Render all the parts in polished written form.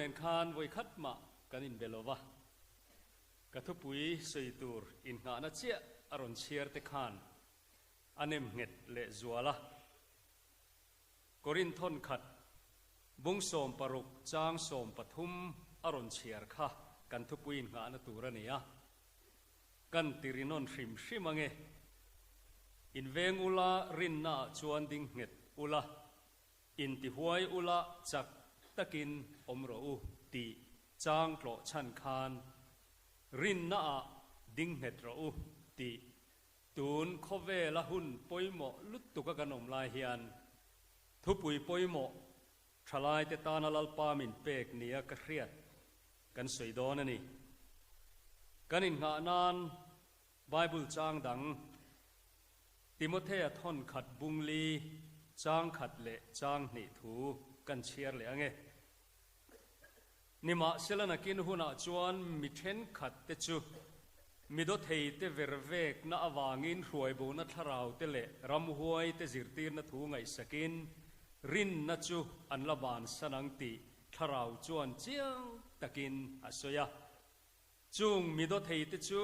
nen khan voi khat ma kanin belova kathupui seitur in nga na chia aron chiar te khan anem nget le zuala korin thon khat bung som paruk chang som pathum aron chiar kha kan thupui nga na turania kan tirinon hrim hrimange in veng ula rin na chuan ding nget ula in ti huai ula chak takin omro u ti chang tlo chan khan rin na ding nget ro u ti tun khove la hun poimo luttuka kanom lai hian thupui poimo thalai te tana lalpa min pek nia ka hriat kan soidon ani kanin nga nan bible chang dang Timothea thon khat bungli chang khat le chang ni thu kan chiar le ange nima selana kin huna chuan mi then khat te chu mido thei te vervek na awangin hruai bo na tharau te le ram huai te zirtir na thu ngai sakin rin na chu an laban sanang ti tharau chuan chiang takin asoya chung mido thei te chu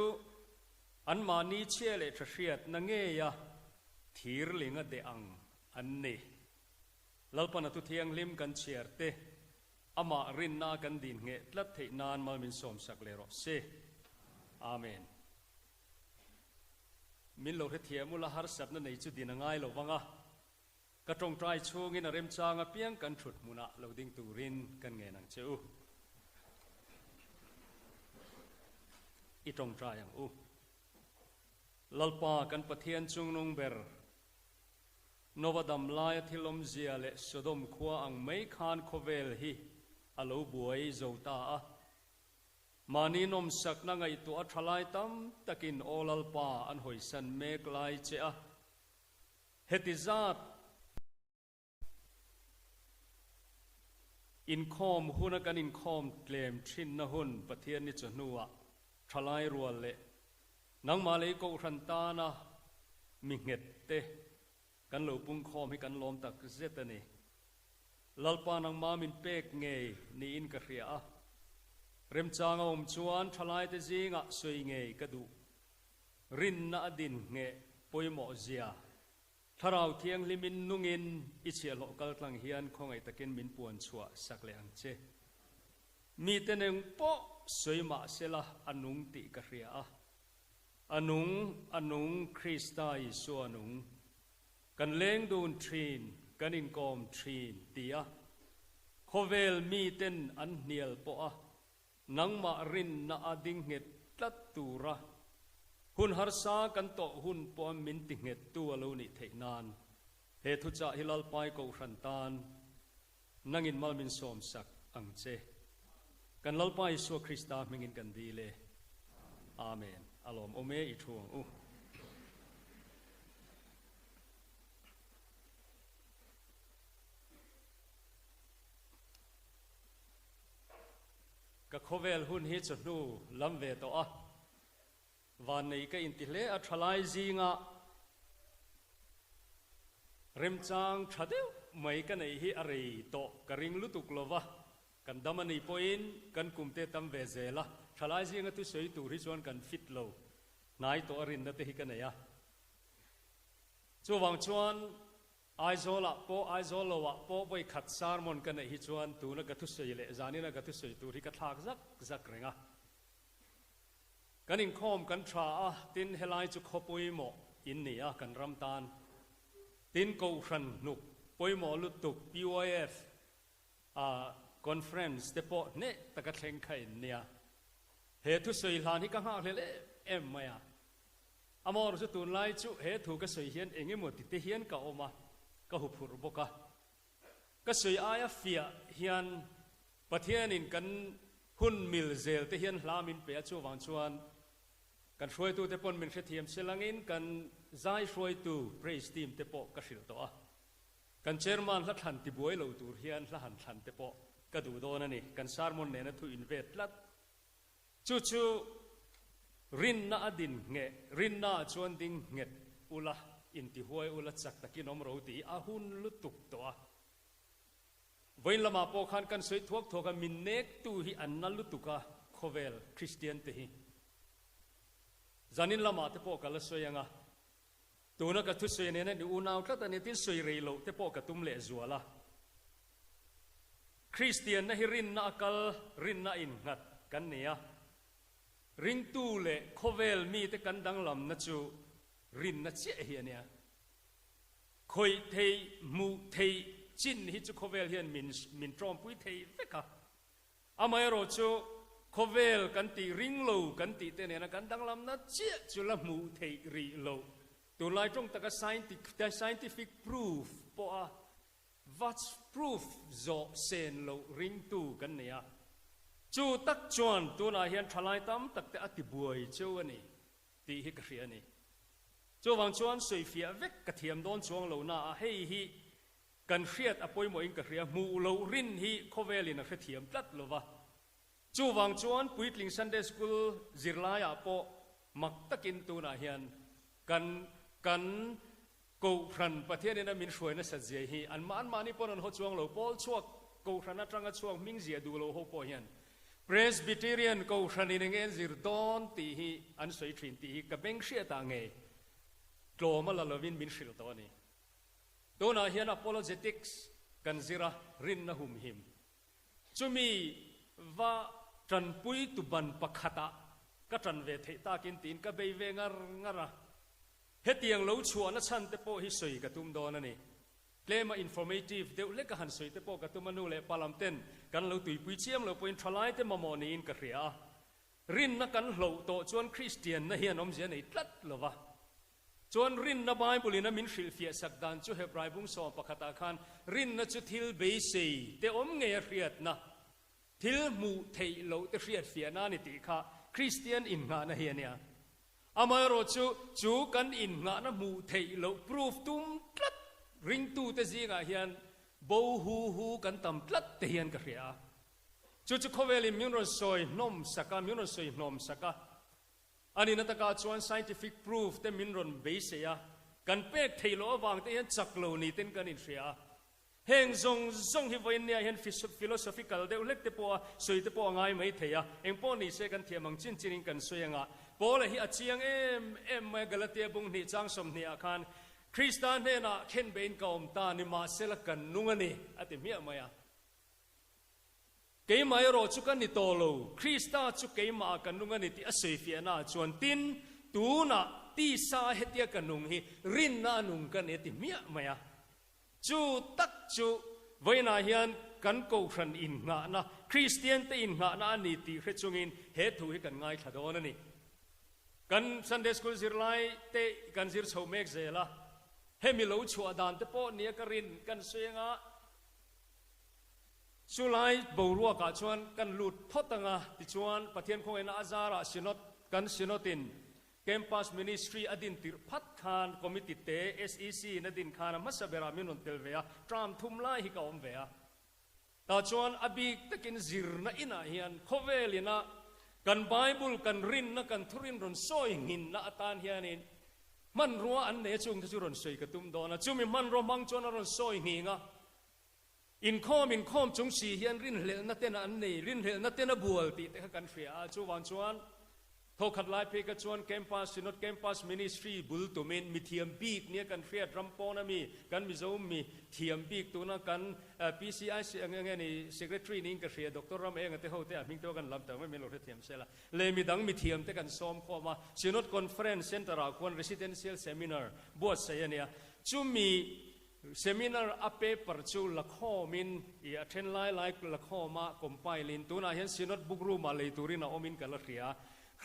an mani che le thriat na nge ya thir linga de ang anne lalpana tu thiang lim kan chiarte ama rin na kan din nge tlat thei nan mal min som sak le ro se amen min lo the thiamula har sat na nei chu din ngai lo wanga ka tong trai chungin a rem changa piang kan thut muna lo ding turin kan nge nang cheu i tong trai ang u lalpa kan pathian chung nong ber novadam lai thilom zia le sodom khua ang mai khan khovel hi alo buai zota a mani nom sak na ngai tu a thalai tam takin olal pa an hoisan mek lai che a hetizat in khom huna kan in khom tlem thin na hun pathian ni chunuwa thalai rual le nang malei ko ran ta na mi nget te kan lo pung khom hi kan lom tak zetani lalpa nang ma min pek nge ni in ka hria a rem changa om chuan thalai te zinga soi nge ka du rin na adin nge poimo zia tharau thiang limin nungin ichia lo kal tlang hian khongai takin min puan chua sakle ang che mi teneng po soima sela anung ti ka hria a anung Krista Isu anung kan leng dun trin kan in kom trin tia khovel mi ten an nial po a nang ma rin na ading nget tlat tura hun har sa kan to hun po min ti nget tu alo ni theinan he thu cha hilal pai ko ran tan nangin mal min som sak ang che kan lal pai Isu Krista mingin kan dile amen alom ome i thuang u ka khovel hun hi chnu lam ve to a van nei ka in ti hle a thalai zinga rem chang thadeu mai ka nei hi arei to karing lutuk lova kan damani point kan kumte tam ve zela thalai zinga tu sei tu ri chuan kan fit lo nai to arin na te hi ka nei a chu wang chuan aizola po aizolowa po boi khat sarmon kan hi chuan tu na ka thu sei le zanina ka thu sei tu ri ka thak zak renga kan in khom kan tra a tin helai chu khopui mo in ni a kan ram tan tin ko ran nuk poimo lutuk POF conference te po ne taka thleng khai nia he thu sei hlan hi ka ha hle le em maya amor chu tun lai chu he thu ka sei hian enge mo ti te hian ka oma ka hu phur boka ka sei aya fia hian pathian in kan hun mil zel te hian hlamin pe chu wang chuan kan hroi tu te pon min hrethiam selangin kan zai hroi tu praise team te po ka hril to a kan chairman hla than ti buai lo tur hian hla han than te po ka du don ani kan sermon ne na thu invet lat chu rin na adin nge rin na chuan ding nget ula in ti huai ula chak takin om ro ti a hun lutuk to a วันละมาปอขันกันสวยทวกทวกันมินเนกตูฮีอันนัลลุตุกะโคเวลคริสเตียนเตฮีจานินละมาเตปอกันละสวยยังอ่ะตัวนักทุสวยเนี่ยนี่อุณาวคลาตันเนี่ยที่สวยเรโลเตปอกันตุ้มเละจัวละคริสเตียนนะฮิรินนะกัลรินนะอินงัดกันเนี่ยริงตูเละโคเวลมีแต่กันดังลำนะจูรินนะเจ้าเฮียเนี่ยคอยเทมูเทจินฮิจูโคเวลเฮียนมินตรอมปุยเทเวกะอามายโรจูโคเวลกันตีริงโลกันตีเตเนี่ยนะกันดังลำนะเจ้าจูละมูเทรีโลตัวลายตรงตะกะ scientific proof ปะ what's proof โจเซนโลริงตูกันเนี่ยจูตักจวนตัวนายเฮียนทลายตั้มตักแต่อติบวยจูวันนี้ตีฮิกเรียนี่จูวังจวนสวยเฟียเวกกระเทียมโดนจวงเหล่าน่าให้ฮิกันเครียดอภัยมวยอิงกระเรียมูเหล่ารินฮิโคเวลินกระเทียมตัดโลวะจูวังจวนปุยตลิงซันเดย์สคูลจิรลายาโปมักตะกินตัวนายเฮียนกันกูพรันประเทศนี้นะมินช่วยนะสัจเจฮีอันมานี่ปนหัวจวงเหล่าปอลช่วงกูพรันนัดรังช่วงมิงเสียดูเหล่าหัวปอเฮียนPresbyterian ก็ชันนี่เองจิรดอนตีฮีอันสวยทรินตีฮีกับเบงเชียต่างเงยโกลมาลาลวินมินชิลตัวนี้ตัวน่าเฮียน apologetics กันจิระรินนะหุมหิมจุมีว่าจันปุยตุบันปักขตะก็จันเวทตากินตีนก็เบยเวงงาระเฮตียงเหลาชัวนัชันเตโปฮิสวยกับตุมโดนนี่เลมา informative เดี๋ยวเล็กหันสวยเตโปกับตุมนูเลปาลัมเต้นกันเราตุยปุยเชียมเราเป็นทลายเตมามอนีนกระเรียรินนักกันเหลาโตจวนคริสเตียนนะเฮียนอมเสียในตัดเลวะจวนรินนับไบบุลินะมินฟิลเฟียสักดานจูเฮบรายบุงสอบปะคตาคานรินนัจุทิลเบซีเตอมเงียเรียดนะทิลมูเทยเหลาเตเรียดเฟียนานิติค่ะคริสเตียนอินงานะเฮียเนี่ยอามารจูกันอินงานะมูเทยเหลาพรูฟตุมตัดริงตูเตซีงาเฮียนบูฮูกันตำตัดเตียนกระเรียจูโคเวลิมิวโนสอยนมสักมิวโนสอยนมสักอันนี้นัตกาชวน scientific proof เตมินรอนเบสเซียกันเป็กเทโลวางเตียนจักโลนี่เต็นกันอินเสียเฮงซงฮิวเนียเห็น philosophical เดวเล็กเตปัวสวยเตปัวง่ายไม่เทียเองปอนี่เสกันเทียมังจินกันสวยงะปอเลยฮิอาเชียงเอ็มกาลเตียบุงนี่จังสมนี่อาคารคริสตานเนน่ะเข็นเบนกอมตานิมาเซลกันนุ่งนี่อติเมียมายาเกย์มายรอจุกันนิโตโลคริสตาจุเกย์มากันนุ่งนี่ที่อเซฟียนาจวนตินตูน่ะตีสาเหตุกันนุ่งฮีรินนานุ่งกันเอติเมียมายาจูตักจูไว้นาเฮียนกันกูขันอินงานะคริสเตียนเตอินงานะนี่ตีเรจุงินเหตุให้กันง่ายขดอนนี่กันซันเดย์สคูลจิรไลเตกันจิรชาวเมกเซล่ะเฮมิโลชัวดานเตปอเนียกรินกันเสียงะสุไลบูรัวกาชวนกันหลุดทอดตังะติชวนประเทศของเอ็นอาซาระสินอตกันสินอตินแคมปัสมินิสทรีอดินติรพัดคานคอมมิติเต SEC นดินคานมัสเบรามินุนเตลเวียตรามทุมไลฮิกาอมเวียตาชวนอบีกตะกินซิรนะอินาเฮียนโคเวลินะกันไบเบิลกันรินนะกันทุรินรอนซอยหินนะอตานเฮียนินมันรัวอันเนจุงที่จุรนสวยกระตุ้มโดนะจุมีมันรัวมังจวนรอนสวยหิงะอินคอมจงสีเฮียนรินเหลนัตเตนะอันนี้รินเหลนัตเตนะบัวติเตะกันเฟียจูวันจวนทขัดลายเพกจวนแคมปัสสินอตแคมปัสมินิสทรีบุลตุเมนมีเทียมบีกเนี่ยกันเฟียรัมปอนะมีกันมิโซมีเทียมบีกตัวนั้นกัน PCI นี่ secretary นี่กันเฟียดรรัมเองเตะเขาเตะมิงตัวกันลำแต่ไม่มีโลกเทียมเสละเลยมีดังมีเทียมเตะกันซ้อมข้อมาสินอตคอนเฟอเรนซ์เซ็นเตอร์ควน residential seminar บวชเสียเนี่ยจูมีเซมินาร์อเปเปอร์จูละข้อมินอีอัเทนไลละข้อมาคอมไพลินตัวนั้นเห็นสินอตบุกรูมาเลยตัวรินาอมินกันละเรีย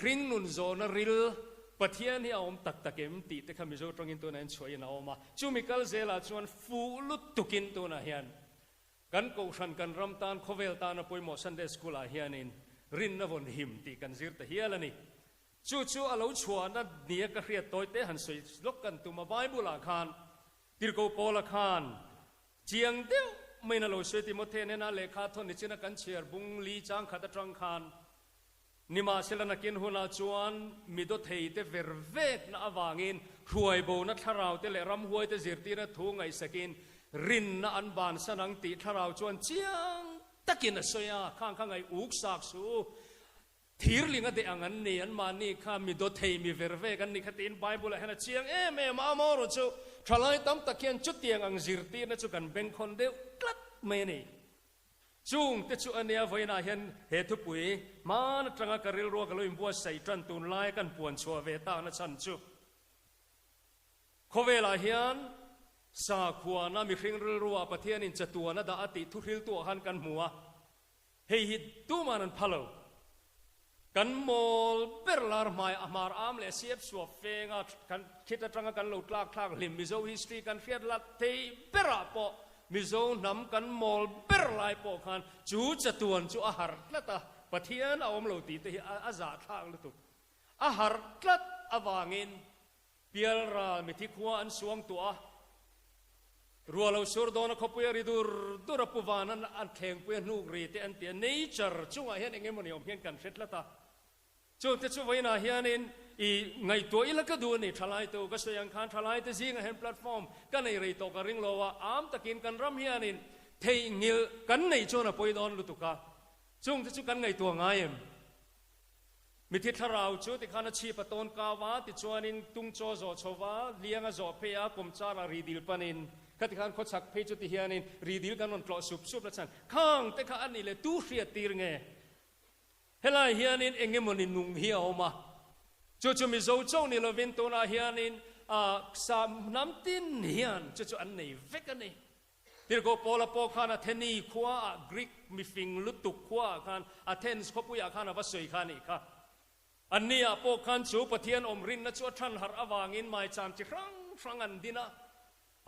คริงนุนโซนริลปะเทียนที่เอาตักเกมตีแต่ขมิโซตรงอินตัวนั้นช่วยนาอมาจูมิคัลเซลาชวนฟูลุตุกินตัวนั้นเฮียนกันกูชันกันรำตานโคเวลตานป่วยหมอซันเดสกุลาเฮียนินรินนวนหิมตีกันซิร์ตเฮียละนี่จูอาลูชัวนัดเนียกเรียดตัวเตหันสวยลกกันตัวมาไบบุลาคานติรโกโปลาคานเจียงเดียวไม่น่าโลสวยติโมเทเนน่าเลขาทนนิจินักันเชียร์บุงลีจางขัดตรังคานนิมาเซลนักินหัวนาจวนมิดเทยเตเวร์เวกนาอวางินรวยโบนัทราวเตเลรำหวยเตจิรตีนัททุ่งไอสกิน รินนะอันบานสนังติทาราวจวนเจียงตะกินสวยข้างไงอุกสากสูทีร์ลิงอเดอังันนี่อันมานี่ข้ามีโดเทมีเวรเวกันนี่ขัดอินไบเบิลเห็นเจียงเมมาโมรุจูทลายตั้มตะเคียนจุดเตียงอังจิรตีนะจูกันเบงคนเดียวกลัดเมนี่จุงเตจูอันเนี้ยไว้น่าเห็นเหตุปุยมันจังกะริลรัวกันเลยบัวใส่จันตุนไล่กันปวนชัวเวตานะชันจูโคเวลาเฮียนสาขวานะมีคริงรัวประเทศนินจตัวนะดาอติทุริลตัวหันกันมัวเฮียดูมันพัลโลกันโมลเปรลาร์ไมอามาร์อามเลเซียบสวบเฟงกันคิดจังกันหลุดลากลิมมิโซฮิสตรีกันเฟียดลัดเทเปราปอมิโซนำกันโมลเปรลายปอกันจูจตัวจูอาหารละตาประเทศเอาอมโลตีเตอาซาทางลุตุอาหารละอวางินเปียรามิทิขวานสวงตัวรัวเราสุดโดนเขาเปียริดูรับผู้วานันอันแข่งเปียนูกรีเตอันเตียเนเจอร์จุงอาเฮียนเองมันยอมเพียงกันเสร็จละตาจุดที่ช่วยนะเฮียนินอีไงตัวอีละก็ดูนี่ทลายตัวก็สยังคันทลายตัวซิงเห็นแพลตฟอร์มกันในรีโตกริงโลว่าอามตะกินกันรำเฮียนินเทงิลกันในโจนะปอยดอนลุตุกาจุงที่ช่วยกันไงตัวง่ายมิทิทาราวจุดที่ขณะชีปตนกาวาติจวนินตุงโจโจชวาเลี้ยงโจเพียกุมจารารีดิลปนินขัดขันขดสักเพจุดที่เฮียนินรีดิลกันนนกลอสุบละฉันข้างแต่ข้าอันนี้เลยตู้เสียตีร์ไงเฮลัยเฮียนินเองมันนุ่งเหี่ยวมาจู่ๆมีโจโจนี่เราวินตัวน่ะเฮียนินสามน้ำตินเฮียนจู่ๆอันนี้เวกันนี่ที่เราพอละพอขานเทนีขวากรีกมีฟิงลุตุกขวาขานอาเทนส์ขบุยาขานวัสดุขานี่ค่ะอันนี้พอขานจูปะเทียนอมรินนะจู่ท่านหาอวางินไม่จำจิครั้งอันดีนะ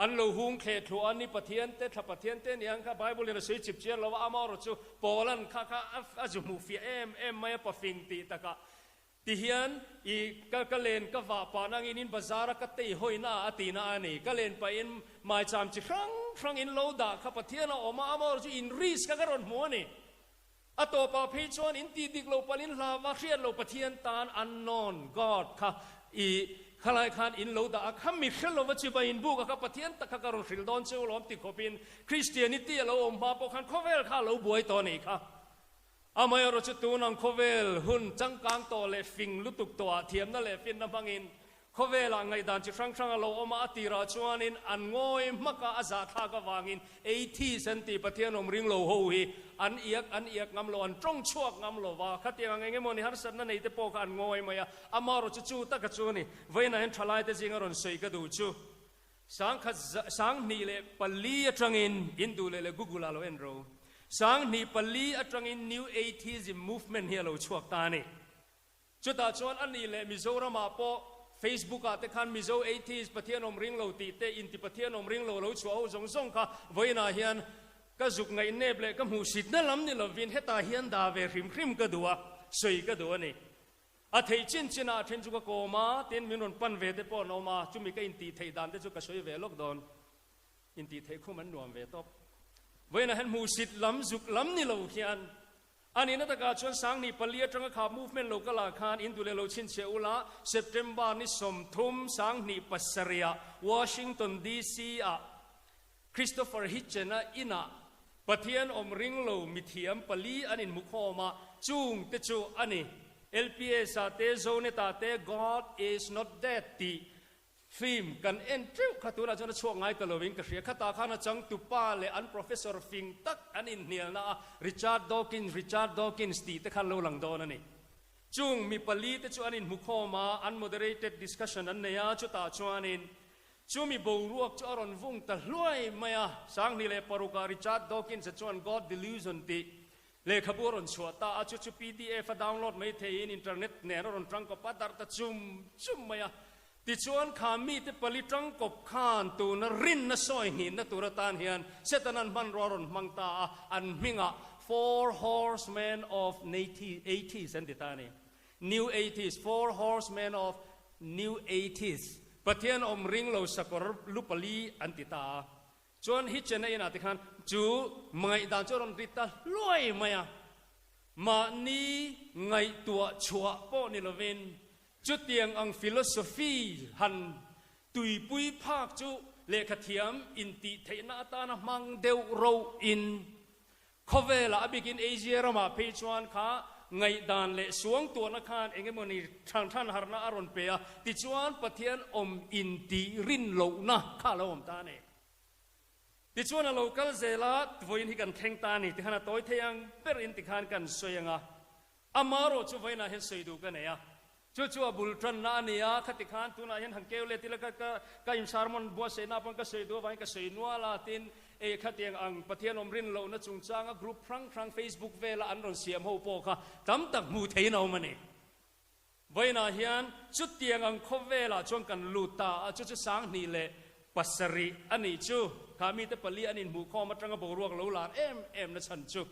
อันเราหุงเขตหัวอันนี้ปะเทียนเตถ้าปะเทียนเตนี่ยังค่ะไบเบิลเนี่ยสวยจิบเจียนเราว่าอามารจูโปลันค่ะอาจุมูฟีไม่ปะฟิงตีตะกะที่เฮียนอีกะเลนกะว่าปานังอินินบาซาระกะเตหอยนาอตีนาอันนี้กะเลนไปอินไม่จำจิครั้งอินโลดาค่ะปะเทียนเอาออกมาอามารจูอินริสกะกะรอนหัวนี่อตัวปะพิจวนอินตีดิกโลปาลินลาวาเรียนโลปะเทียนตานอันนอนกอดค่ะอีขลายขานอินโลดาข้ามีเขลวัชิบะอินบุกกับปะเทียนตะกะกะรอนฟิลดอนเซลลอมติขบินคริสเตียนิตี้เราอมบาปขันข้อเวลข้าเราบวยตอนนี้ค่ะอามายรจุตูนังข้อเวลหุ่นจังกางตัวเลฟิงลุตุกตัวเทียมนั่นแหละฟินน้ำพังอินข้อเวลไงด่านจิครั้งเราอมาตีราชวนินอันงอยมักกะอาซาทากะวางิน80 เซนติปะเทียนอมริงโลโฮฮีอันเอียกงำโลอันตรงช่วงงำโลว่าขัดยังไงเงี้ยมันฮัรสันนั่นไอเตปอกอันงอยมายาอามารจุจูตะกะจูนี่เวนันทลายเตจิงอรอนสวยกะดูจูสังนี่เลปลีจังอินดูเลกุกุลาโลเอ็นโรสังนี่ปลีจังอิน New 80s movement เฮียโลช่วงตานี่จุดตาชวนอันนี้เลมิโซรามาปอFacebook อาแต่ขันมิโซ80sปะเทียนอมริงโลตีเตอินติปะเทียนอมริงโลเราชัวร์ส่งค่ะไว้นาเฮียนก็จุกไงเนบเลยก็หูสิทธิ์นั่นลำนี่เราวินให้ตาเฮียนดาเวริมคริมก็ดัวสวยก็ดัวนี่อาเทจินจินาเทนจุกโกมาเต็นมินนปันเวเดปอนอมาจุมีก็อินตีเทดานเตจุกสวยเวลกดอนอินตีเทคุมันนวมเวตบไว้นาเห็นหูสิทธิ์ลำจุกลำนี่เราเฮียนอันนี้นักการชวนสังนี่ปลีจังขับ movement โลกลาคานอินดูเลโลชินเชอุลา September นี่สมทุมสังนี่ปัสเรีย Washington DC อ่ะ Christopher Hitchens นะอินะปะเทียนอมริงโลมิเทียมปลีอันนี้มุขมาจุงเตจูอันนี้ LPA สาเตโซเนตาเต God is not dead ตีฟิล์มกันเอ็นทริวขัดตัวเราจะช่วงไงตลอดวิ่งกระเสียขัดตาข้านะจังตุป้าเลยอัน professor ฟิงตักอันอินเนียนะริชาร์ดดอกินส์ตีแต่ขันโลหลังโดนนั่นนี่จุงมีปลีแต่จุอันอินมุขมาอัน moderated discussion อันเนี่ยจุตาจวนอินจุมีบูรวกจุอรอนวุ้งตะลุยมาสังนี่เลยปารุการิชาร์ดดอกินส์จวน God delusion ตีเลยขบวนชัวตาจุ PDF ดาวน์โหลดไม่เทอินอินเทอร์เน็ตเนี่ยรอนตรังกับปัตตาร์ตะจุมมาติชวนขามีที่ผลิตจังกบขานตัวนรินนะซอยหินนะตัวตานเฮียนเสตนันมันรอนมังตาอันมิงะ four horsemen of 80s อันติตานี่ New 80s four horsemen of New 80s ปะเทียนอมริงเราสกอร์ลุปลีอันติตาชวนฮิตเจนอินาติขันจูไม่ด่านจรนริตาลอยมานี่ไงตัวชัวป้อนิลเวนจุดเตียงอังฟิโลโซฟีหันตุยปุยภาคจุ เลขเทียมอินติเทนาตานะมังเดวโรอินขเวลาบิกินเอเชียรามาเพจวนขาไงดานเลสวงตัวนักขันเองมันนี่ทางท่านฮาร์นาอารอนเปียติจวนปะเทียนอมอินติรินโลนะข้าเราอมตาเนี่ยติจวนเราก็เซลาตัวอินที่กันแข่งตานี่ที่ขณะตัวเทียงเป็นอินติขันกันสวยงาอามาโรจูไว้นะเห็นสวยดูกันเนี่ยจู่ๆบุลทันนาเนียขัดติขันตัวนั้นเห็นหังเกลเลติละก็อิมชาร์มันบัวเสนาพังก็สวยดูไว้ก็สวยนัวลาตินขัดยังอังปะเทียนอมรินเรานะจุงจ้างกรุ๊ปพรังเฟซบุ๊กเวลาอันเราเสียมหัวโปค่ะจำตักมูเทนเอามันเนี่ยไว้นะเฮียนจุดเตียงอังคบเวลาช่วงกันลูตาจุดสังนี่แหละปัสริอันนี้จู่ขามีแต่ปลีอันนี้หมู่ข้อมาตรังกับรวกเหลาหลานเอ็มนะฉันจู่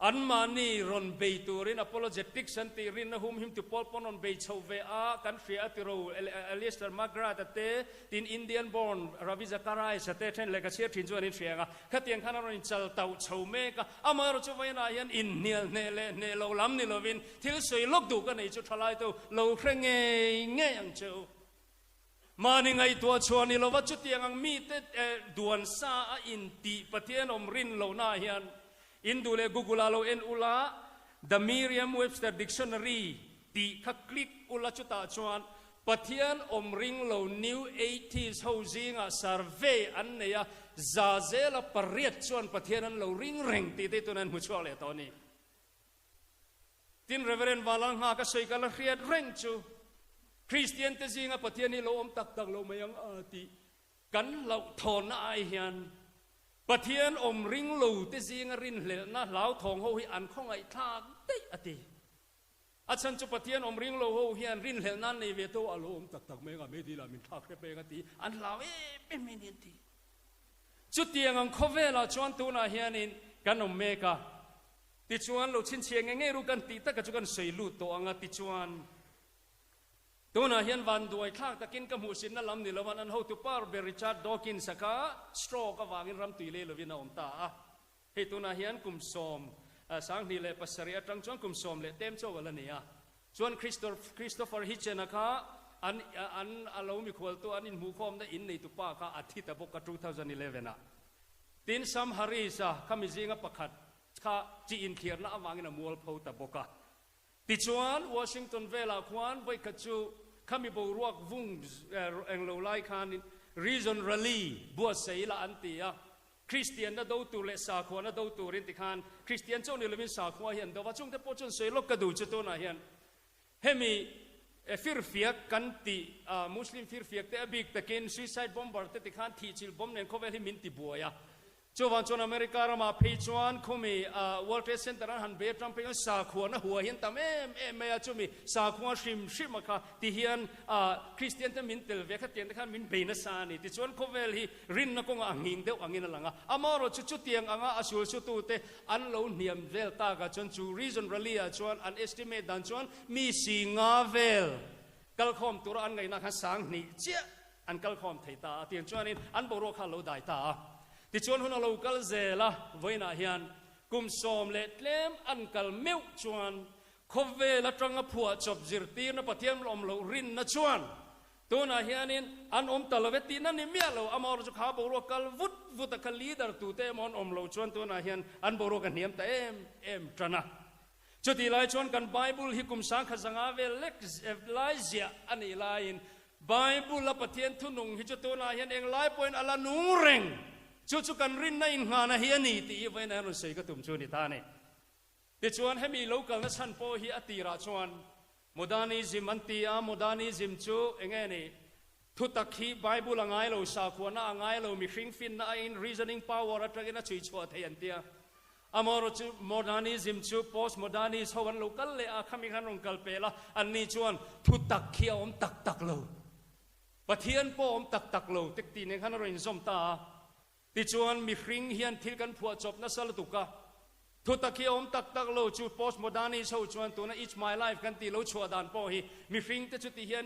อันมานี่รอนเบย์ตัวรินอพอโลเจติกสันติรินนะหุมหิมตุปอลปอนอนเบย์ชาวเวอากันเฟียติโรเอลิสเตอร์มาร์กราตเตตินอินเดียนบอร์นราวิซาการายสเตเทนเลกาเชียร์ทินจวนอินเฟียงะขัดยังขนาดนี้จัลเต้าชาวเมกะอามาเราจะไว้นายันอินเนียลเนเลเนลลัมนิลวินที่สวยลกดูกันในจุดทลายตัวเราเคร่งเงี้ยยังเจ้ามาในไงตัวชวนนี่เราว่าจุดยังมีแต่ดวนซาอินติปะเทียนอมรินเราหน้าเฮียนอินดูเลกูกุลาโลเอ็นอุลา The Merriam-Webster Dictionary ตีขักคลิกอุลาจุตาชวนปะเทียนอมริงโล New 80s Housing Survey อันเนียซาเซลปะเรียดชวนปะเทียนนั้นเราริงเร่งตีตัวนั้นมุชวเลยตอนนี้ทินเรเวเรนวาลังหาก็สวยกันละเรียดเร่งจูคริสเตียนแต่สิงปะเทียนนี่เราอมตักเราไม่ยังอาติกันเราทอนไอเฮียนปะเทียนอมริงลูแต่สิงรินเหลนะเหลาทองหูอันของไอ้ทางได้อติอาจารย์จุปะเทียนอมริงลูหูเฮียนรินเหลนั้นในเวทอารมณ์ตักไม่ก็ไม่ดีละมินทักเปกติอันเหลาเป็นไม่เนียนทีจุดเตียงอังคเวลาชวนตัวน่ะเฮียนินกันอมเมกาติชวนเราชินเชียงเงี้ยรู้กันตีตะกันจุกันสวยลู่ตัวอังติชวนตัวน่ะเห็นวันด้วยข้างตะกินกับหูสินนั่นลำนี่ละวันอันเขาตุปาร์เบริชาร์ดอกินสักสโตรก็วางินรำตุยเล่ลวินาอมตาเฮตัวน่ะเห็นกุมสมสังนี่เลยปัสริอาจังจวนกุมสมเลยเต็มโจกันแล้วเนี่ยจวนคริสโตเฟอร์ฮิเชนะคะอันเรามีควอลตัวอันนี้หมู่คอมได้อินในตุปาค่ะอาทิตย์บกกับ2011นะตินซัมฮาริสะขมิจิงประคัดข้าจีอินเขียนนะวางินมัวพาวตะบกะติจวนวอชิงตันเวลาควันไว้ขจูขมิบรวกวุ้งเอ็งโลไลคานินรีซอนรัลลี่บัวเสียละอันตีอะคริสเตียนน่ะดูตัวเลสาขวาน่ะดูตัวรินติคานคริสเตียนเจ้านี่เราเป็นสาขวาเห็นแต่ว่าช่วงที่พอจนเสียลกกระดูจุดตัวน่ะเห็นเฮมีฟิร์ฟิกกันตีมุสลิมฟิร์ฟิกแต่บิกตะเกินซูซายด์บอมบาร์ติคานทีจิลบอมเนี่ยเขาเวลิมินติบัวยาจวนอเมริกาเรามาเพจวันเขามีWorld Trade Centerนั้นหันเบตรัมเป็นสาขวานะหัวเห็นแต่ไม่อาจจะมีสาขวาชิมมาค่ะที่เห็นคริสเตียนแต่มินเตลเวกเตียนแต่ขันมินเบนัสานี่ที่จวนเขาเวลีรินนักงอ่างหินเดียวอ่างหินนั่นละอามาเราจุดเตียงอ่างอาสุลสุดตัวเตอันเราเนียมเวลตากจนจูรีซอนรัลลี่จวนอันเอสติเมตดันจวนมีสิงาเวลกัลคอมตัวอันไงนักสังนี่เจ้าอันกัลคอมไทยตาเตียนจวนนี้อันบรอข้าเราได้ตาที่ชวนหุ่นเรากัลเซล่ะไว้นาเฮียนกุมสมเล็ดเล่มอันกัลเมียวชวนขบเวลตรังผัวจบจิรตีนปะเทียมลมเรารินนะชวนตัวนาเฮียนินอันอมตะลเวตีนั่นนี่เมียเราอามารจุขาบรัวกัลวุตกัลลีดาร์ตูเตมอนอมเราชวนตัวนาเฮียนอันบรัวกันเนียมแต่เอ็มตระนะจุดที่ไล่ชวนกันไบเบิลฮิกุมสังขสังอาเวเล็กไล่เสียอันนี้ไล่ไบเบิลละปะเทียนทุนุงฮิจุตัวนาเฮียนเองไล่ปอยอัลลานูเร่งจุกันรินในงานเฮียนี่ตีไว้ในรุ่นใส่ก็ตุ่มชวนนิทานเนี่ยแต่ชวนให้มีโลกาลนั้นพอฮีอติราชวนโมดานิซิมอันตีอาโมดานิซิมจูเองนี่ทุตักฮีไบเบิลง่ายเราสาขวาง่ายเรามีฟิงฟินอิน reasoning power อะไรกันนะช่วยชัวร์เทียนเตียอามารจูโมดานิซิมจู post โมดานิสวันโลกัลเลยอาขมิขันองกัลเปล่าอันนี้ชวนทุตักฮีอมตักเราปะเทียนปอมตักเราติดตีในขันเราอินสมตาที่ชวนมีฟริงเฮียนที่กันผัวจบนั่นสลัดตุกะทุตะเคียมตักโลจูโพสโมดานิชาวชวนตัวนั้น each my life กันตีโลชัวดานปอฮีมีฟริงแต่จุดที่เฮียน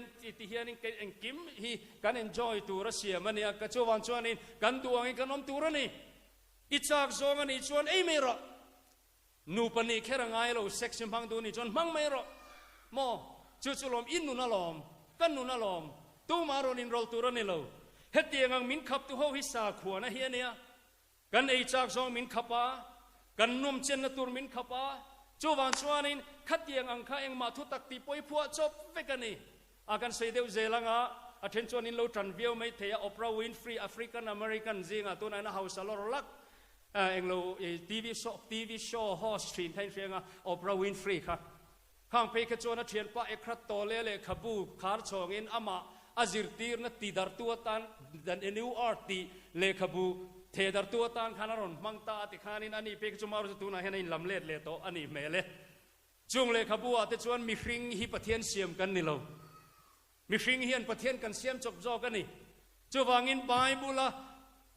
นี่กันกิมฮีกัน enjoy ตัวรัสเซียมันเนี่ยกันชวนชวนนี่กันตัวนี้กันน้ำตัวนี่อิจฉาโซกันนี่ชวนไม่รอนูปนี่แค่ร่างกายเราเซ็กซ์พังตัวนี่ชวนมังไม่รอมอจุดลมอินนุนาลมกันนุนาลมตัวมาโรนินโรลตัวนี่เราเฮ เฮตียงมินขับตัวหิสาขวนะเฮียเนี่ยกันไอจากซองมินขับปะกันนุ่มเจนตูร์มินขับปะจูวันชวนินขัดเตียงข้าเองมาทุตักตีปอยพัวจบเวกันนี่อากันเสียเดียวเจลังอ่ะอาเทนชวนินเราทรันวิวไม่เทียโอปราวินฟรีแอฟริกันอเมริกันจิงอ่ะตัวนั้นเฮาส์ลอร์ลักเองเราทีวีโชว์ฮอสทรีนแทนเชียงอ่ะโอปราวินฟรีค่ะข้างเพกจวนเทียนป้าเอกรัตโตเล่ขบูคาร์ชงอินอามาอาจิรตีร์นัตีดาร์ตัวตันดันนิวอาร์ตีเล่ขบูเทดาร์ตัวตันขานารอนมังตาติขานินอันนี้เพกจมารุตุนะเห็นอินลำเล็ดเล่โตอันนี้เมเล่จุงเล่ขบูอาติจวนมีฟิงฮิปเทียนเสียมกันนี่เรามีฟิงเฮียนปะเทียนกันเสียมจบจอกันนี่จูวางินไบเบิลละ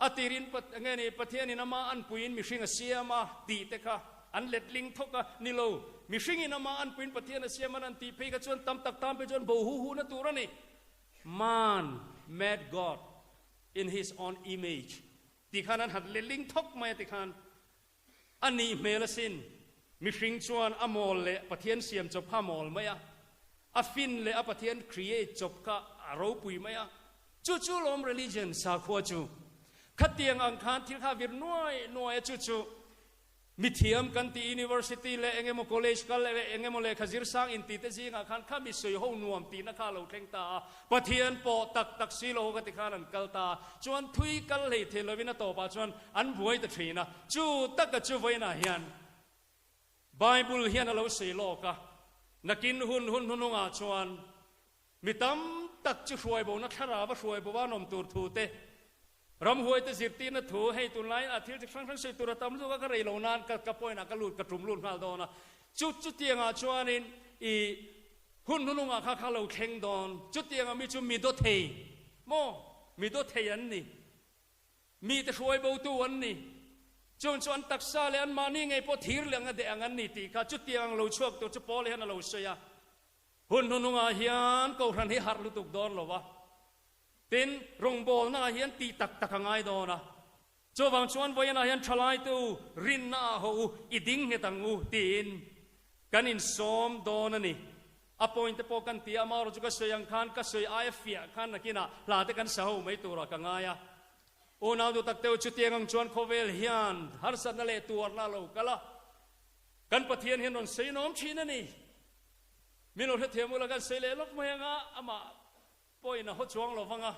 อาติรินปะเงี้ยนี่ปะเทียนนี่นามาอันปุยนมีฟิงเสียมาตีเตค่ะอันเล็ดลิงทกะนี่เรามีฟิงอินามาอันปุยนปะเทียนเสียมันอันตีเพกจวนตำตักตามไปจวนบูฮูนะตัวนี่ Man made God in His own image ติขานันหัดเล็ดลิงทกไม่ติขานอันนี้เมลสินมีฟิงชวนอโมลเละปะเทียนเสียมจบข้ามอลไหมอะอฟินเละปะเทียนครีเอทจบข้าเราปุยไหมอะจู่ๆลม religion สาขวจูขัดเตียงอังคารที่ข้าวิรน้อยจู่มิเทียมกันที่ university เละเองโม college กันเละเองโมเละขจิรสังอินติเตจิงอังคารข้ามิสวยห้องนวมตีนักข่าวเราเทงตาปะเทียนปอตักซีโลกติขานันกัลตาจวนทุยกัลเลยเทลวินาโตปะจวนอันบวยตะทีนะจู่ตักกะจู่ไว้นะเฮียนไบเบิลเฮียนเราเสียโลกะนักกินหุ่นงาชวนมิตำตักจู่ช่วยบ่นักชราบช่วยบ่ว่านมตูทูเตรำหวยแต่สิตีนัถูให้ตุนไลน์อาทิตย์ครั้งสิตุระตำลูกก็เรียลนานกับปอยนักลุดกับทุ่มลุดข้าวดอนจุดเตียงอาชวนินอีหุ่นงาข้าเราเข่งดอนจุดเตียงมีจุมีโดเทยโมมีโดเทยันนี่มีแต่ช่วยบ่ตัวนี่จนตักซาเลอันมานี่ไงพอทีเรื่องอันเดียงอันนี่ตีข้าจุดเตียงเราช่วยตัวจุดปอเลยฮันเราเสียหุ่นงาเฮียนก็รันให้หาลุตุกดอนหรอวะเป็นรงบอลน่าเห็นตีตักง่ายดอนะจบางชวนไว้น่าเห็นทลายตัวรินน่าหูอีดิ้งเหตังอูตีนกันอินสมดอนะนี่อพอยน์พอกันตีอามารุจุกสวยยังขันก็สวยไอเฟียขันนักกินะลาเตกันสาวไม่ตัวรักง่ายโอ้นาดูตักเตวจุดเตียงชวนโคเวลเฮียนฮาร์สันนั่นแหละตัวน่าเรากะละกันปะเทียนเห็นนนเสียน้อมชีนั่นนี่มีโนเทียมุลกันเสียเล่ลกไม่ยังอ่ะอามาปอยนะหัวช่วงเราฟังอ่ะ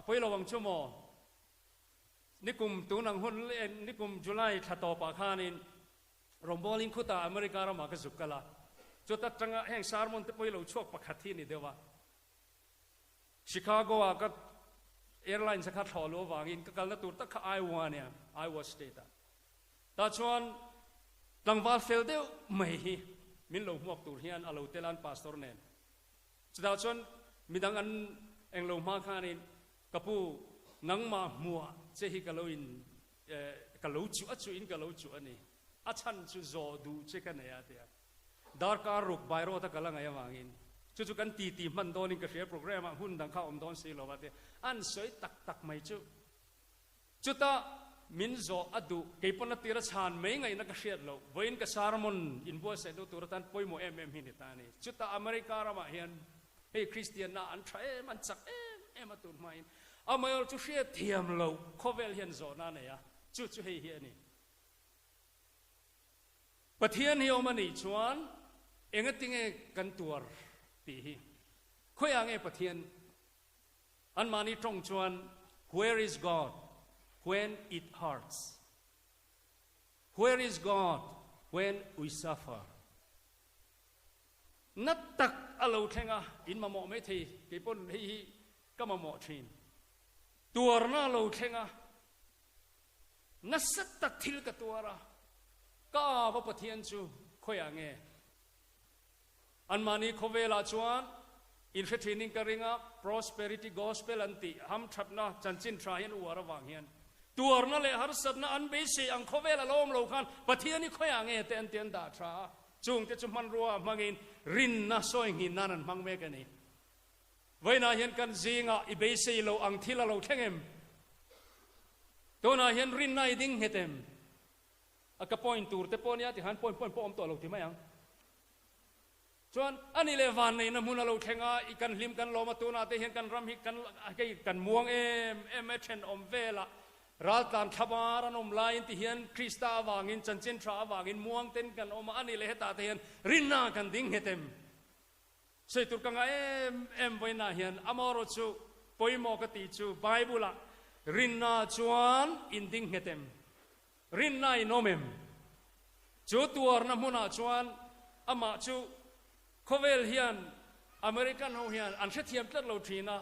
ปอยเราวังชั่วโมงนี่กลุ่มตัวนังหุ่นนี่กลุ่มจุลัยขัดต่อปากขานินรอมบอลิงคุตาอเมริกาเรามากระสุกกันละจุดตัดจังแห่งสารมันที่ปอยเราช่วงปากขัดที่นี่เดียวว่าชิคาโกอ่ะก็แอร์ไลน์สักขัดถอดลัววางอินก็กันละตัวตักไอวาเนี่ยไอวาสเตต้าแต่ชวนดังวาเฟลเดียวไม่มินโลหมวกตัวเฮียนอาลูเตลันพาสตอร์เนนสุดท้ายชนมิดังอันเองโลมาขานินกับผู้นังมามัวเจฮิกะโลอินกะโลจูอัจจุอินกะโลจูอันนี้อาชันจูโจดูเจกันเนี่ยเดียดาร์การรุกไบโรตะกะลังไงวางินจู่ๆกันตีมันโดนินกระเสียโปรแกรมหุ่นดังเข้าอมโดนสีโลวัดเดียอันสวยตักไม่จุดตามินโซอดูเก็บปนตีระชานไม่ไงนักเชียร์เราเวนกับซาร์มอนอินบัวเซดูตัวตันปอยโมเอ็มหินิตานี่จุดตาอเมริกาเรามาเห็นเฮ้คริสเตียนน่าอันใช่มันจักมาตุนมาอินอเมริกาจุเชียเทียมเราโคเวลเห็นโซนั่นเนี่ยจู่ๆให้เห็นนี่ประเทศนี้อมันนี่ชวนเองก็ติงกันตัวตีคุยอะไรประเทศอันมานี่ตรงชวน Where is God when it hurts? Where is God when we suffer? นัดตักอารมณ์แข็งอ่ะอินมาหมอไม่ทีกี่ปนที่ก็มาหมอชินตัวน่าเราแข็งอ่ะนัดสัตตักทิลกับตัวละก็ว่าปะเทียนจูคุยอะไรอันมานี้เขาเวลาชวนอินฟินิงกริงอ่ะ prosperity gospel อันติห้ามทับนะจันจินทรายันอวระวังเฮียนตัวนั่นแหละฮาร์สัตนะอันเบสิอังเขาเวลาล้มเราคันปะเทียนนี่คุยอะไรแต่อันเตียนด่าทราจุงจะจุมันรัวมังอินรินน่าสวยหินนั่นมังเมกันนี่ไว้น่าเห็นกันจิงอ่ะอีเบสิเราอังที่เราแข่งเอ็มตัวน่าเห็นรินน่าดิ้งเฮตเอ็มอะก็พอยน์ตูร์แต่พอยน์ยาที่หันพอยน์ตัวเราที่ไม่ยัง จวนอันนี้เลวันในน้ำมุนเราแข่งอีกันลิมกันโลมาตูนาเตเห็นกันรำฮิกันม่วงเชนอมเวละรัฐการขบารนอมไลน์ที่เห็นคริสต์วางินจันเจนทราวางินม่วงเต้นกันอมาอันนี้เลยเหตุที่เห็นรินนากันดิ้งเหตุใส่ตุกังไว้น่าเห็นอมรจูปอยมอกติจูไบเบิลละรินนาจวนอินดิ้งเหตุรินนาอินอมจูตัวน้ำมุนาจวนอามาจูเขาเวลเฮียนอเมริกันเขาเฮียนอันเชื่อมตัดเราทีนะ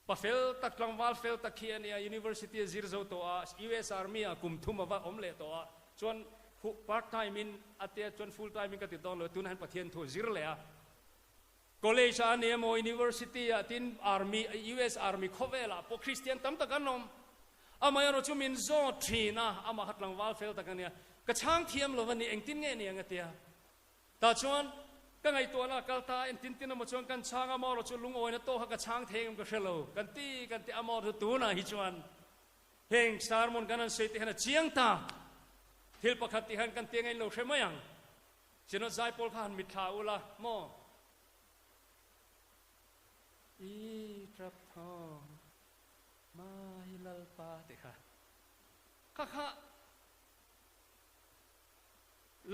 ปะเฟลตักกลางวันเฟลตักเฮียนเนี่ย University ซิร์โซตัว US Army กุมทุ่มว่าอมเล่ตัวจวน part time มินอัตเตจวน full time มินก็ติดต่อเลยตุนหันประเทศทั่วซิร์เลยอะ college อันเนี่ยโม University อ่ะทิน Army US Army เขาเวลอะพวกคริสเตียนตั้มตะกันนมอามาเราจุมินโซทีนะอามาหัดกลางวันเฟลตักกันเนี่ยกระช่างเทียมเราวันนี้เองตินเงี้ยเนี่ยเงี้ยแต่จวนก็ไงตัวน่ะกัลตาอินตินตินมาชวนกันช้างอมอเราชวนลุงโอยนะโตหักช้างเทงก็เชลล์กันตีอมอเราตัวน่ะฮิจวนเฮงสารมุนกันนั่นสิที่หันเจียงตาทิลปะขัดที่หันกันเตียงไงเราใช่ไหมยังเจนใจพอลขันมิดขาอุละโมอีทรัพย์ทองมาฮิลลปาติค่ะข้า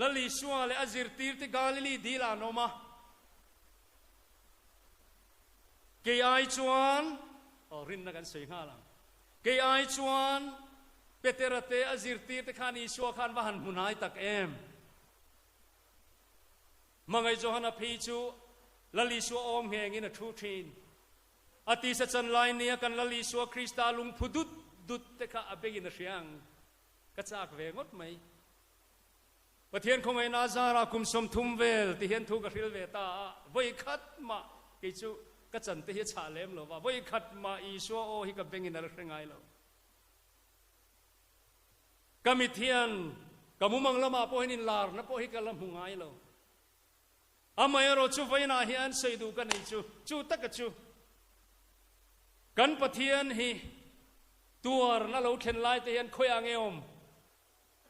ละลิชัวและอจิรตีร์ที่กาลิลีดีลานอมาเกยไอชวนรินนักันสวยงามเกยไอชวนเปเตระเตอจิรตีร์ที่ขันอิชัวขันวหันมุนายตักมังไอโจฮันอภิจูละลิชัวอมเฮงินทูทีนอติสัจไลน์เนี่ยกันละลิชัวคริสตาลุงพุดุดุตที่ข้าอเบกินเสียงกระจากเวงดไหมประเทศของไอ้นาซาราคุมสมทุมเวลที่เห็นทุกข์ริลเวตาไว้ขัดมากิจูก็จันที่ชาเลมโลว่าไว้ขัดมาอีชัวโอฮิกับเบงินอะไรไงโลก็มีเทียนก็มุมังละมาพอให้นินลาร์นะพอให้กันละมุงไงโลอามาเราจูไว้นาเฮียนใส่ดูกันอีจูตักจูกันประเทศฮีตัวนั่นเราเข็นไล่ที่เห็นคุยอ่างเอม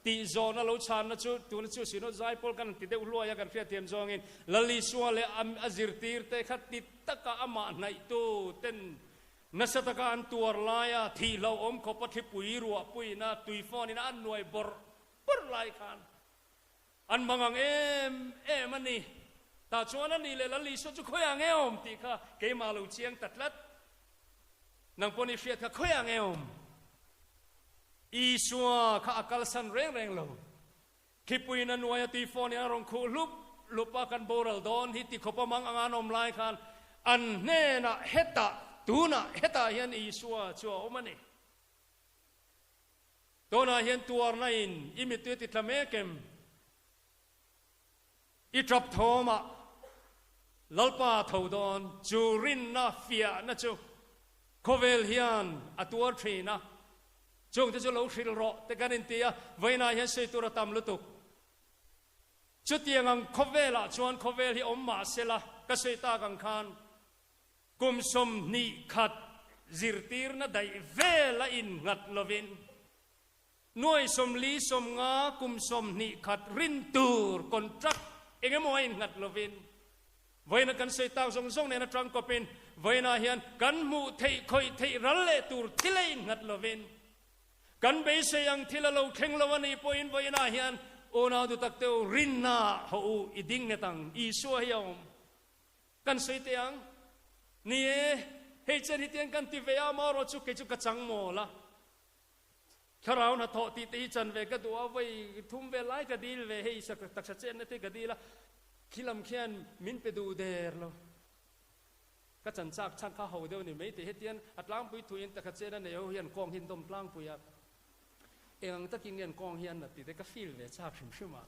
ตีโซนเราชานนะจูตัวนั้นจูสิโนใจพอลกันติดเดือดรัวกันเฟียเทียมจงอินลลิชัวเลอจิรตีร์เตะขัดติดตะกะอามาในตัวเต้นนัสตะการตัวลายที่เราอมขบทิปุยรัวปุยนะตุยฟอนี่นะอันหน่วยบอร์ลายกันอันบางมันนี่แต่ชวนนั้นนี่เลยลลิชัวจูคุยอ่างเอมตีค่ะเกมาลูเชียงตัดลัดนังปนิเฟียค่ะคุยอ่างเอมอีชัวข้าอักลสันเร่งเราคิปุยนันวายตีฟอนี่อารมณ์คูลุปกันโบราณดอนฮิติขบมังอ่างนมลายกันอันเน่น่ะเฮตาตูน่ะเฮตาเห็นอีชัวชัวอมันนี่ตัวน่ะเห็นตัวนั่นอิมิตุติดละเมเกมอีทรัพย์ทอมะลลปาทาวดอนจูรินน่ะเฟียน่ะจูโคเวลเฮียนอตัวทรีนะจงจะเราชิลรอแต่การอินเดียไว้นาเห็นเสตุระตามลุตุจุดยังคบเวลาชวนคบเวลที่อมมาเสละก็เสตากังคานกุมสมนิขัดจิรตีร์น่ะได้เวลาอินงัดลวินหน่วยสมลีสมงากุมสมนิขัดรินตูร์คอนทรักเองมวยงัดลวินไว้นากันเสตาทรงในนัดรังก็เป็นไว้นาเห็นกันมูเทยคอยเทยรัลเลตูร์ที่เลยงัดลวินกันเบสยังที่เราเข่งละวันนี้พออินไว้นาเฮียนโอนาดูตักเตวรินนาเขาอีดิ่งเนตังอีชัวเฮียมกันสวยเตียงนี่เฮเจนฮิเตียงกันที่เวียมาโรจุกเกจุกจังโมละข้าเราหน้าทอตีตีจันเวก็ตัวไว้ทุ่มเวลาก็ดีเวเฮสักตักชัดเจนนั่นที่ก็ดีละคิลำเขียนมินไปดูเดร์ละก็จันจากช่างข้าเขาเดียวนี่ไม่ติเฮเตียนอัดล้างปุยถุยตักชัดเจนนั่นเนี่ยเฮียนกองหินดมล้างปุยเองตะกินเงินกองเฮียนน่ะติดก็ฟิลเลยชาพิมพ์มา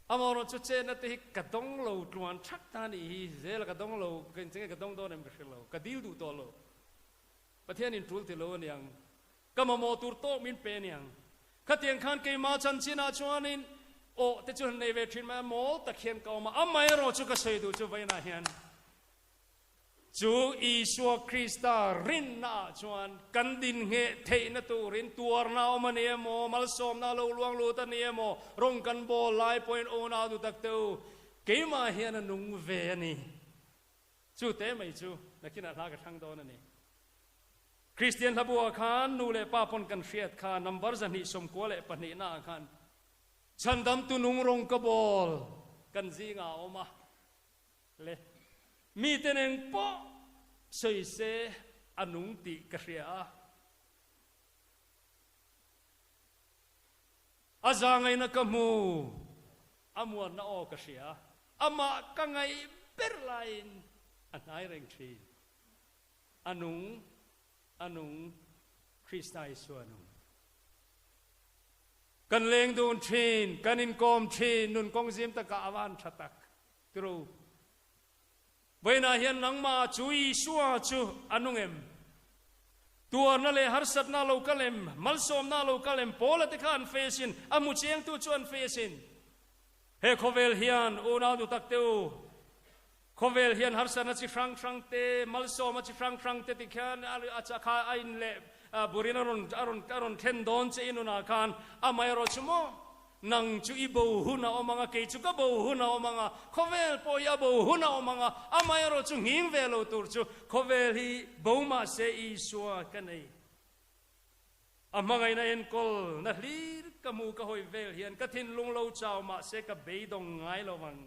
อามารจุเจนน่ะติกระดงโลตรวนชักตานี่เจลกระดงโลกันจริงกระดงโดนเอ็มก็โลกระดิวดูตัวโลประเทศนี้ทุลติโลเนี่ยก็มาโมตูร์โตมินเป็นเนี่ยขัดยังขันเกมาจันชินาชวนินโอแต่จุนในเวทีมาโมตะเคียนเก่ามาอาไม่รอจุกเสยดูจุไว้นาเฮียนจูอีชัวคริสตารินนาชวนกันดินเงเทนตูรินตัวนาอมันเอโมมัลสอมนาโลลวงลูตันเอโมรงกันโบลายพอยน์โอนาดูตักเตว เกี่ยมาเฮียนนุ่งเวนี่จู่เต้ไม่จู่นักกินอะไรกันทั้งโดนนี่คริสเตียนทับบัวขานนูเลป้าปนกันเสียดขานนับบัรจันนิสมกัวเลปนีนาขานฉันดำตุนุงรงกบอลกันซีงาออกมาเลมีแต่หนึ่งปอเสยเสอนุงติกระเสียอาจารย์ไงนักมูอามวนน่าออกระเสียอามากังไงเบอร์ไลน์อันไหนเร่งทีอนุงคริสต์ไนส่วนนุงกันเลงดูนทีนกันอินกอมทีนนุนกงซิมตะกะอวันชัตักตรูเวน่าเห็นนังมาจุยชัวจูอนุงเอ็มตัวนั่นเลยฮาร์สัตน่าโลกัลเอ็มมัลซอมน่าโลกัลเอ็มโพลติคันเฟซินอามุเชียงตัวชวนเฟซินเฮโคเวลเฮียนโอนาดูตักเตวโคเวลเฮียนฮาร์สัตน่าจิฟรังเตมัลซอมจิฟรังเตติคันอาจจะข้าอินเล่บุรินอรุนเทนดอนเจอินุนาคันอามายรอชโมนังจูอีบูหุนาอมังเกจูกบูหุนาอมังโคเวลปอยาบูหุนาอมังอามายรอจูหิงเวลตูร์จูโคเวลฮีบูมาเซอีสัวกันเองอามังไงนะเอ็นกอลนะลีร์กมูกะหอยเวลเฮียนกะทินลุงโลเจ้ามาเซกะเบยดงไงละวัง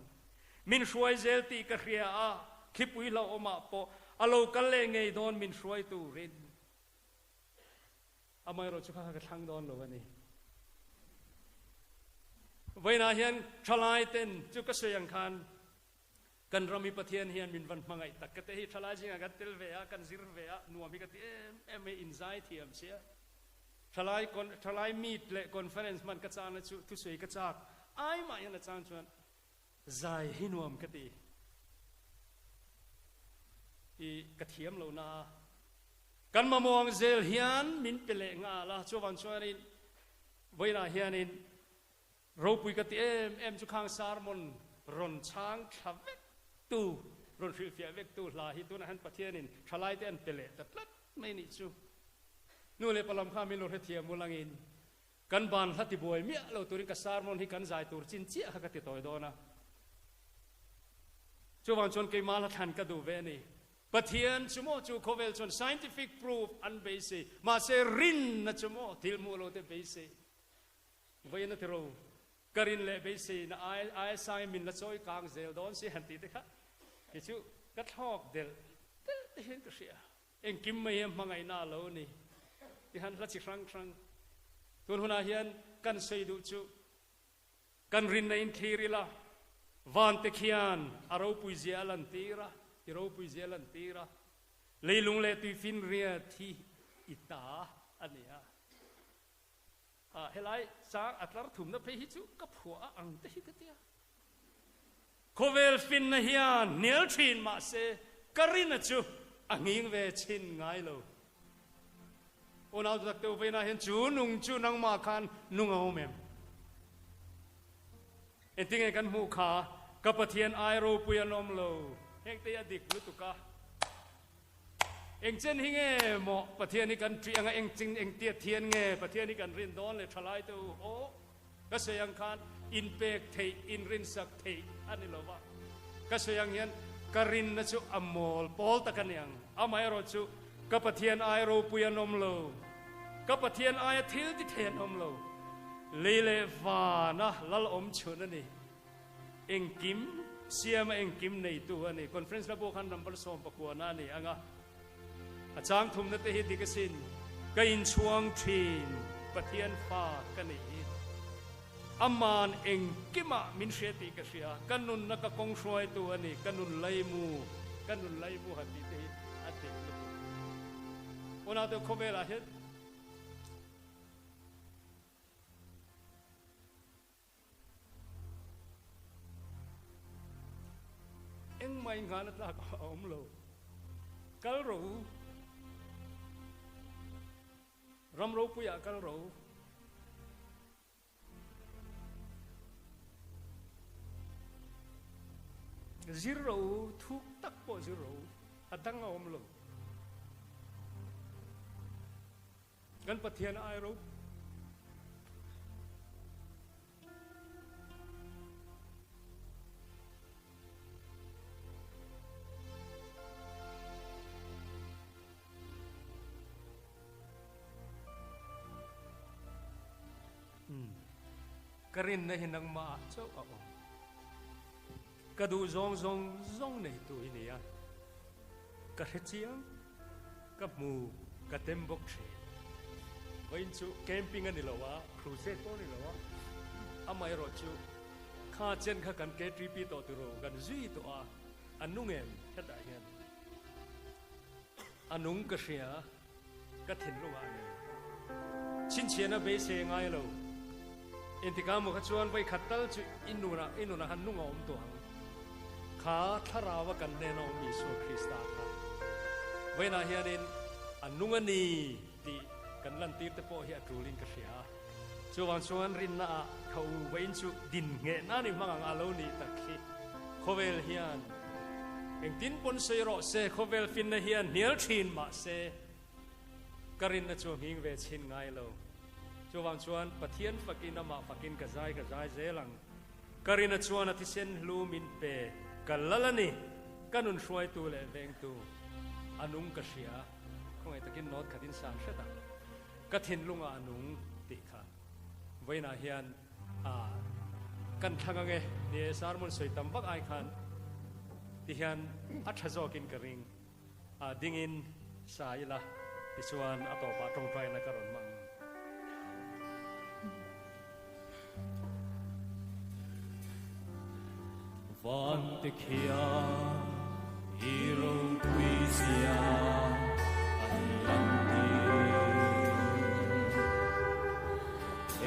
มินช่วยเซลตีกะเรียอาคิปุยละอมาปออโลกัลเลงไงโดนมินช่วยตูรินอามายรอจูข้ากะทังโดนละวันนี้เวนาเฮียนทลายเต็นจุกเสียงคันกันรามีปะเทียนเฮียนมินวันมังไงตักกะเตหิทลายจิงกัตเตลเวียกันซิรเวียนัวมีกะเตไม่อินไซต์เทียมเสียทลายมีดเละคอนเฟอเรนซ์มันกระจายจุทุสวยกระจากไอ้มายันกระจายชวนใจหินวมกะตีอีกระเทียมเหล่านากันมามองเซลเฮียนมินเปเลงาละชวนชวนินเวนาเฮียนินเราปุยกติจุขังสารมนรอนช้างทเวกตูรอนฟิลเฟียเวกตูลาฮิตุนะฮันปะเทียนินทลายเต็นเปเลแต่ลัดไม่นิจูนู่นเลยปลำข้ามิโลเทียมุลังอินกันบานฮัติบวยเมียเราตุริกสารมนที่กันใจตูจินเจียฮักติตอยโดนะจูวันชนเกมาลทันกระดูเวนีปะเทียนชั่วโมจูโคเวลชน scientific proof อันเบสิมาเซรินนะชั่วโมทิลมูโลเตเบสิเวยนัทโรกรินเล่ไปสินะไอไซมินละซอยกลางเซลดอนสิหันตีเด็กฮะคิดชูกัดฮอกเดลเห็นก็เสียเอ็งกิมไม่ยังมังไงน่าโลนี่ที่หันละจิครั้งตัวหัวหน้าเฮียนกันใส่ดูชูกันรินในอินทีริละวันเตคิอันอารูปุยเซลันตีระอารูปุยเซลันตีระเลยลุงเลตุฟินเรียที่อิตาอันนี้ฮะเฮลัยสางอัตลาร์ถุมนับไปฮิจูกับหัวอังเตฮิกเตียโคเวลฟินนะเฮียนเนลชินมาเซกรินจูอังอิงเวชินไงโลโอนาตักเตวเวนะเห็นจูนุงจูนังมาคันนุงเอาเมมเอ็นติงเอกันมูขากับปะเทียนไอโรปุยนอมโลเฮงเตียดิกลุตุกะเอ็งเจนฮิงเง่หมอประเทศนี้กันเตรียงเอ็งจริงเอ็งเตียเทียนเง่ประเทศนี้กันรินดอนเลยทลายตัวโอ้ก็เสียงคานอินเปกเทอินรินสักเทอันนี้เราว่าก็เสียงเห็นกรินนะจูอมอลปอลตะกันยังอาไม่รอจูกับประเทศไอโรปุยนอมโลกับประเทศไอทิลที่เทียนอมโลเลเลฟานะลัลอมชุนนี่เอ็งกิมเสียมาเอ็งกิมในตัวนี่คอนเฟรนซ์ระบบคันนัมเบอร์สองประกวดนั่นนี่อ่ะอาจารย์ทุ่มนัตเฮดิกสินก็อินช่วงทีนปะเทียนฟ้ากันนี่อามานเองกิมามินเชติกเสียกันนุนนักกงช่วยตัวนี่กันนุนไลมูหัดติเตอัดติลุกวันนั้นตัวโคเวลาเห็นเอ็งไม่งานนักล่าก็อมโลกัลรู้รำรู้ปุยกันรู้จิรู้ทุกตักปอจิรู้อัดังเอาอมโลกันปะเทียนไอรู้ karin na hinang ma chaw a om kadu zong nei tu inia karechiang kamu katembok che vain chu camping ani lawa cruise ko ni lawa amai ro chu kha chen kha kan ke trip to tu ro kan zui to a anungem heta hian anung ka sia ka thin lo wa ne chin chiana be se ngai lo intikam mo khachuan vai khatal chu inuna han nunga om to kha tharawa kan ne no mi so krista kha vai na hianin anunga ni ti kan lan tir te po hi atrulin ka sia chuan chuan rin na khau vain chu din nge na ni mangang alo ni takhi khovel hian eng tin pon sei ro se khovel fin na hian nial thin ma se karin na chu hing ve chin ngai lo chuan chuan pathian fakin ama fakin ka zai zelang karin na chuan athi sen hlumin pe kalalani kanun hruai tu le veng tu anung ka sia khongai takin not khatin sang shata ka thin lunga anung ti kha voina hian kan thangange ne sarmon soitam bak ai khan ti hian a thazokin ka ring dingin saila ti chuan ato pa tong trai na karon mang van te khia hero quisia anlandi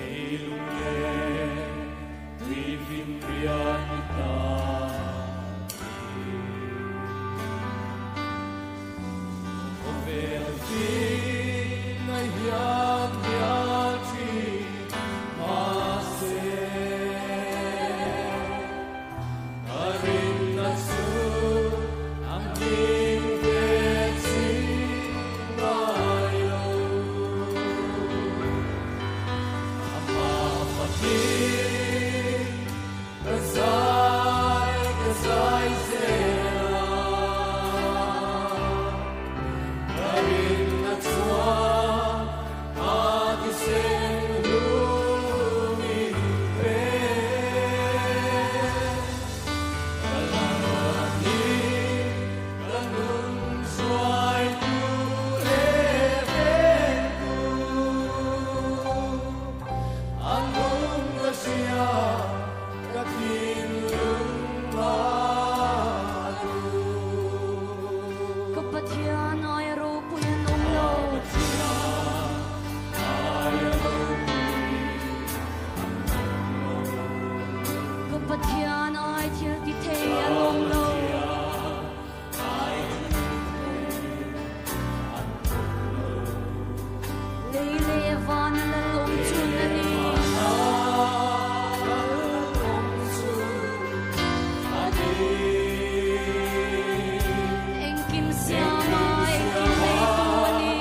elunge vivin prianita over fin na hian chi mase arin na su ang inveci bayo ama pati kasai zera arin na chua agisen lumi pe alani lanun suai tu eventu anung rasia katin lumadu kapatyan ay rupuyan umlo kapatyan ay tiltite alonglo leile van lalong tunani engkim siama engkim leituani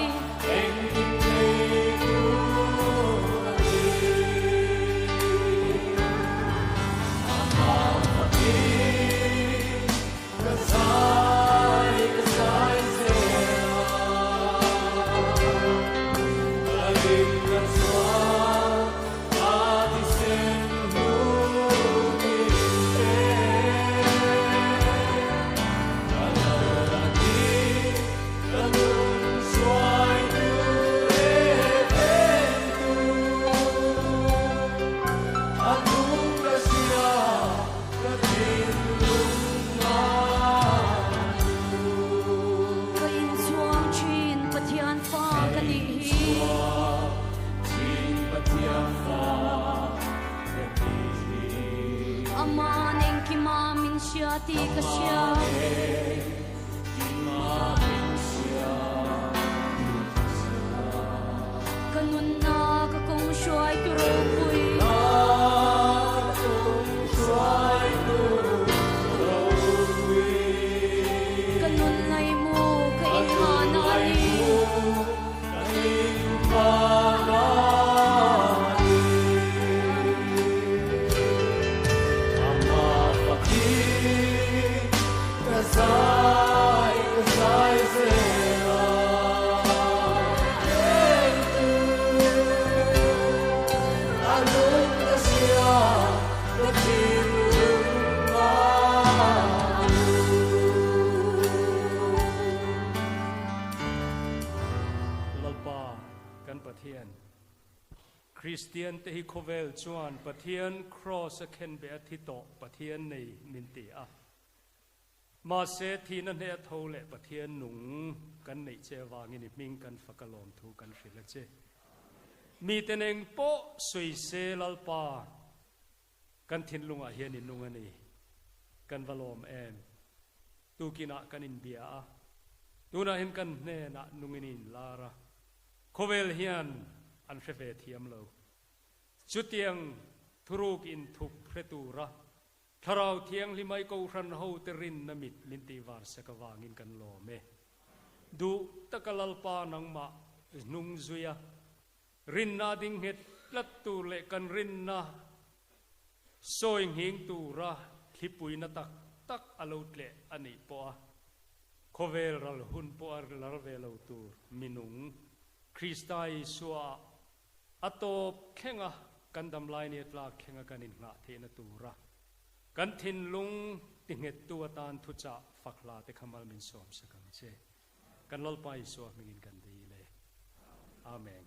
kain chuang chin pathian fa kani aman engkim amin siati kasya kanun na kakong shuai turupui kanun lay mo kain hanali I know นเตหิโคเวลจวนปะเทียนครอสเคนเบอทิโตปะเทียนในมินติอะมาเซทีนันเฮทโลเลปะเทียนหนุงกันในเจวางินิมิงกันฟักลอมทูกันฟิลเจมีแต่เองโปสวยเซลลปากันทินลุงอาเฮียนินุงอันนี้กันวลอมเอ็มตูกินะกันอินเบียตูน่าเห็นกันเนนะนุงอินลาระโคเวลเฮียนอันเฟเวทียมโลจุดเตียงทุรุกอินทุกเพรตูระทาราวเทียงลิไมโกรันฮูเตรินนมิดมินติวาร์สกวางินกันโลเมดูตะกลลปานังมานุงซุยรินนาดิงเฮตลัดตูเลกันรินนาโซยหิงตูระคิปุยนตักตักอลูตเลอันนี้ปอโคเวลรัลหุนปอร์ลาเวลตูมินุงคริสไตสัวอัตบเข่งะกันดำลายเนตลาเข่งะกันอินละเทนตูระกันทินลุงติงเฮตตัวตานทุจ่าฝักลาเตขมัลมินสอมสกังเจกันลลไปสัวมิงกันดีเลยอาเมน